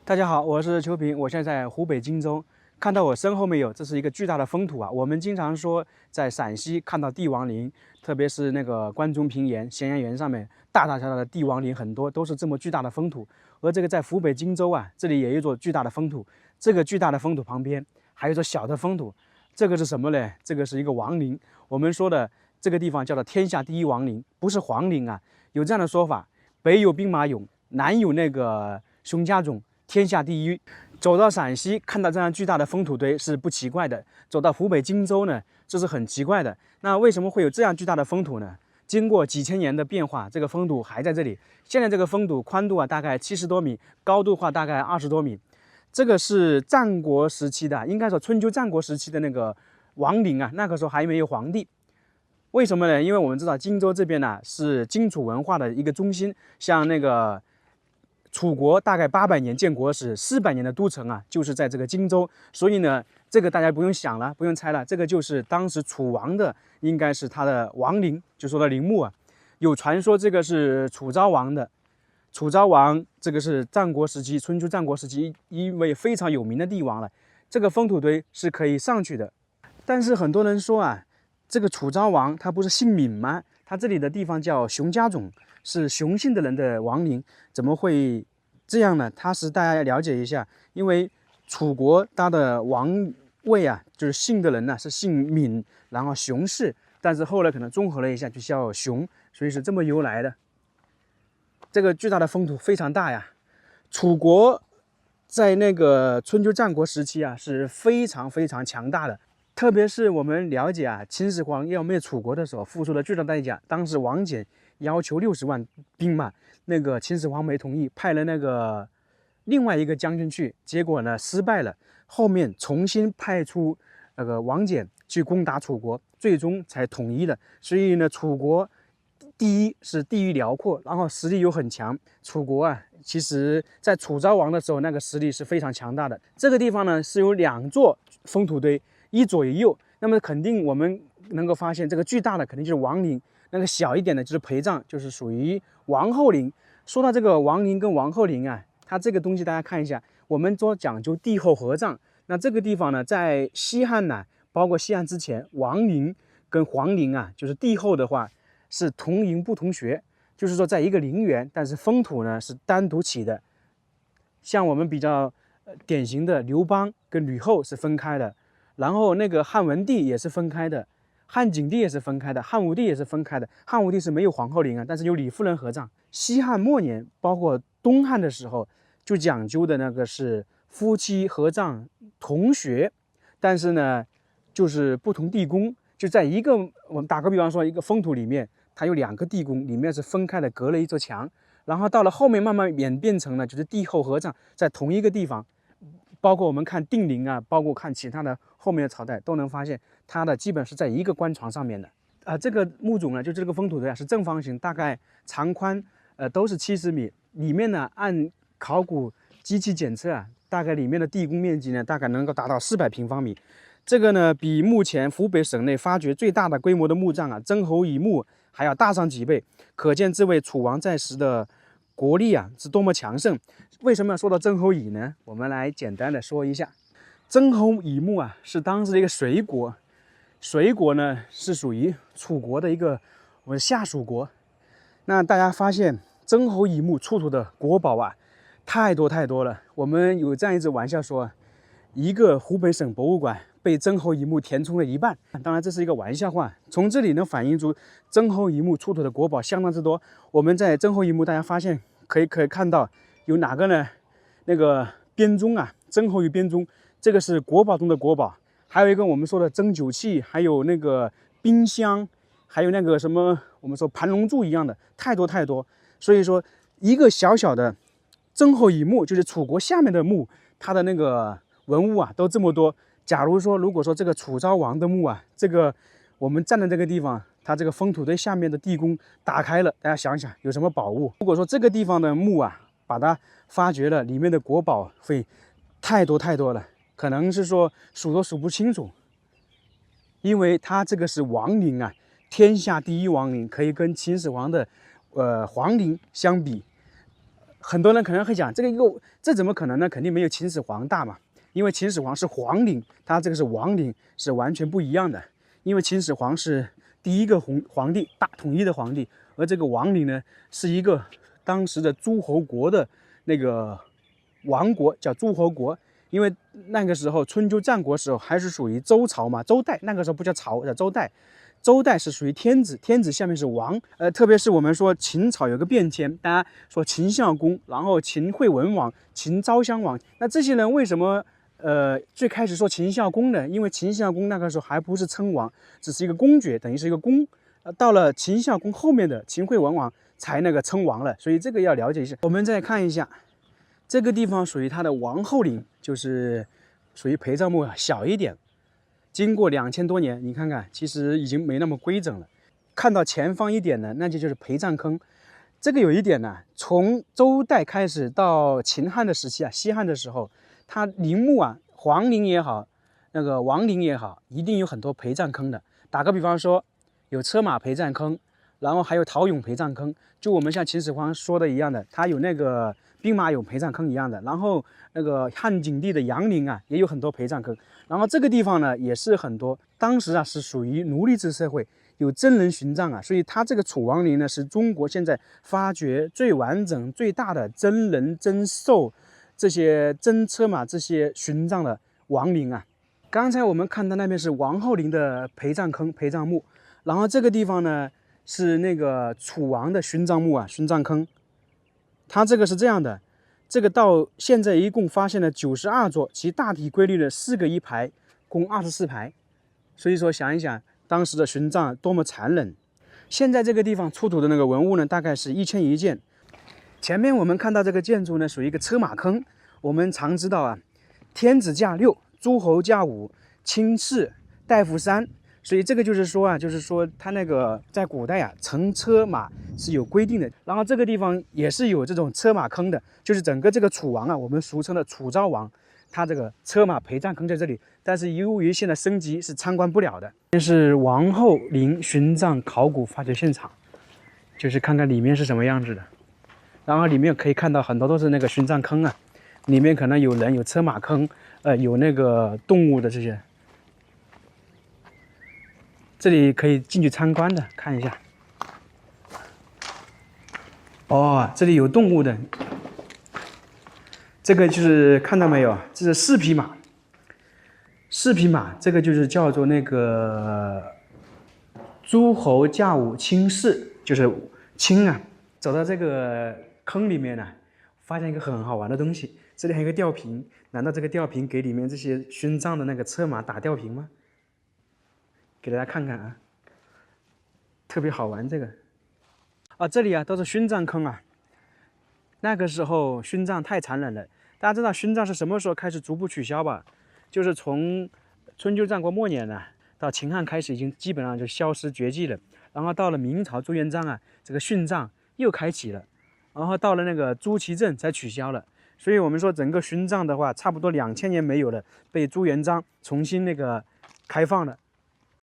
大家好，我是邱平，我现在在湖北荆州。看到我身后没有？这是一个巨大的封土啊！我们经常说在陕西看到帝王陵，特别是那个关中平原、咸阳原上面大大小小的帝王陵很多，都是这么巨大的封土。而这个在湖北荆州啊，这里也有一座巨大的封土。这个巨大的封土旁边还有一座小的封土，这个是什么呢？这个是一个王陵。我们说的这个地方叫做天下第一王陵，不是皇陵啊。有这样的说法：北有兵马俑，南有那个熊家冢。天下第一，走到陕西看到这样巨大的封土堆是不奇怪的，走到湖北荆州呢，这是很奇怪的。那为什么会有这样巨大的封土呢？经过几千年的变化，这个封土还在这里。现在这个封土宽度啊大概70多米，高度话大概20多米。这个是战国时期的，应该说春秋战国时期的那个王陵啊，那个时候还没有皇帝。为什么呢？因为我们知道荆州这边呢是荆楚文化的一个中心，像那个楚国大概800年建国时，400年的都城啊，就是在这个荆州。所以呢，这个大家不用想了，不用猜了，这个就是当时楚王的，应该是他的王陵，就说的陵墓啊。有传说这个是楚昭王的，楚昭王这个是战国时期、春秋战国时期一位非常有名的帝王了。这个封土堆是可以上去的，但是很多人说啊，这个楚昭王他不是姓闵吗？他这里的地方叫熊家冢，是熊姓的人的王陵，怎么会这样呢？他是大家要了解一下，因为楚国他的王位啊，就是姓的人呢是姓闵，然后熊氏，但是后来可能综合了一下，就叫熊，所以是这么由来的。这个巨大的封土非常大呀，楚国在那个春秋战国时期啊是非常非常强大的。特别是我们了解啊，秦始皇要灭楚国的时候，付出了巨大代价。当时王翦要求60万兵马，那个秦始皇没同意，派了那个另外一个将军去，结果呢失败了。后面重新派出那个王翦去攻打楚国，最终才统一了。所以呢，楚国第一是地域辽阔，然后实力又很强。楚国啊，其实在楚昭王的时候，那个实力是非常强大的。这个地方呢是有2座封土堆。一左一右，那么肯定我们能够发现，这个巨大的肯定就是王陵，那个小一点的就是陪葬，就是属于王后陵。说到这个王陵跟王后陵啊，它这个东西大家看一下，我们说讲究帝后合葬，那这个地方呢，在西汉呢，包括西汉之前，王陵跟皇陵啊，就是帝后的话是同营不同穴，就是说在一个陵园，但是封土呢是单独起的。像我们比较典型的刘邦跟吕后是分开的。然后那个汉文帝也是分开的，汉景帝也是分开的，汉武帝也是分开的。汉武帝是没有皇后陵啊，但是有李夫人合葬。西汉末年，包括东汉的时候，就讲究的那个是夫妻合葬同穴，但是呢，就是不同地宫，就在一个我们打个比方说，一个封土里面，它有2个地宫，里面是分开的，隔了一座墙。然后到了后面慢慢演变成了就是帝后合葬在同一个地方。包括我们看定陵啊，包括看其他的后面的朝代，都能发现它的基本是在一个棺床上面的。这个墓冢呢，就这个封土堆啊，是正方形，大概长宽都是70米。里面呢，按考古机器检测啊，大概里面的地宫面积呢，大概能够达到400平方米。这个呢，比目前湖北省内发掘最大的规模的墓葬啊，曾侯乙墓还要大上几倍，可见这位楚王在时的国力啊是多么强盛。为什么要说到曾侯乙呢？我们来简单的说一下，曾侯乙墓啊是当时的一个随国，随国呢是属于楚国的一个我们下属国。那大家发现曾侯乙墓出土的国宝啊太多太多了。我们有这样一只玩笑说，一个湖北省博物馆被曾侯乙墓填充了一半。当然这是一个玩笑话，从这里能反映出曾侯乙墓出土的国宝相当之多。我们在曾侯乙墓大家发现可以看到有哪个呢？那个编钟啊，曾侯乙编钟，这个是国宝中的国宝。还有一个我们说的蒸酒器，还有那个冰箱，还有那个什么我们说盘龙柱一样的，太多太多。所以说一个小小的曾侯乙墓，就是楚国下面的墓，它的那个文物啊都这么多。假如说如果说这个楚昭王的墓啊，这个我们站的这个地方，它这个封土堆下面的地宫打开了，大家想想有什么宝物？如果说这个地方的墓啊，把它发掘了，里面的国宝会太多太多了，可能是说数都数不清楚。因为它这个是王陵啊，天下第一王陵，可以跟秦始皇的皇陵相比。很多人可能会讲，这怎么可能呢？肯定没有秦始皇大嘛，因为秦始皇是皇陵，它这个是王陵，是完全不一样的。因为秦始皇是第一个皇帝，大统一的皇帝，而这个王陵呢，是一个当时的诸侯国的那个王国，叫诸侯国。因为那个时候春秋战国时候还是属于周朝嘛，周代那个时候不叫朝，叫周代。周代是属于天子，天子下面是王。特别是我们说秦朝有个变迁，大家说秦孝公，然后秦惠文王、秦昭襄王，那这些人为什么最开始说秦孝公呢？因为秦孝公那个时候还不是称王，只是一个公爵，等于是一个公。到了秦孝公后面的秦惠文王才那个称王了，所以这个要了解一下。我们再看一下。这个地方属于它的王后陵，就是属于陪葬墓小一点。经过2000多年，你看看，其实已经没那么规整了。看到前方一点呢，那就是陪葬坑。这个有一点呢，从周代开始到秦汉的时期啊，西汉的时候，它陵墓啊，皇陵也好，那个王陵也好，一定有很多陪葬坑的。打个比方说，有车马陪葬坑，然后还有陶俑陪葬坑，就我们像秦始皇说的一样的，他有那个兵马俑陪葬坑一样的。然后那个汉景帝的杨陵啊，也有很多陪葬坑。然后这个地方呢，也是很多，当时啊是属于奴隶制社会，有真人殉葬啊，所以它这个楚王陵呢，是中国现在发掘最完整、最大的真人真兽这些真车马这些殉葬的王陵啊。刚才我们看到那边是王后陵的陪葬坑、陪葬墓，然后这个地方呢是那个楚王的殉葬墓啊、殉葬坑。它这个是这样的，这个到现在一共发现了92座，其大体规律的4个一排，共24排。所以说想一想，当时的殉葬多么残忍。现在这个地方出土的那个文物呢，大概是1001件。前面我们看到这个建筑呢，属于一个车马坑。我们常知道啊，天子驾6，诸侯驾5，卿士大夫3。所以这个就是说啊，他那个在古代啊，乘车马是有规定的。然后这个地方也是有这种车马坑的，就是整个这个楚王啊，我们俗称的楚昭王，他这个车马陪葬坑在这里，但是由于现在升级是参观不了的。这是王后陵殉葬考古发掘现场，就是看看里面是什么样子的。然后里面可以看到很多都是那个殉葬坑啊，里面可能有人，有车马坑，有那个动物的这些。这里可以进去参观的，看一下。哦，这里有动物的，这个就是看到没有？这是4匹马，这个就是叫做那个诸侯驾5卿士，就是卿啊。走到这个坑里面呢，发现一个很好玩的东西，这里还有一个吊瓶，难道这个吊瓶给里面这些殉葬的那个车马打吊瓶吗？给大家看看啊，特别好玩这个。啊，这里啊都是殉葬坑啊。那个时候殉葬太残忍了，大家知道殉葬是什么时候开始逐步取消吧？就是从春秋战国末年呢，到秦汉开始已经基本上就消失绝迹了。然后到了明朝朱元璋啊，这个殉葬又开启了。然后到了那个朱祁镇才取消了。所以我们说整个殉葬的话，差不多2000年没有了，被朱元璋重新那个开放了。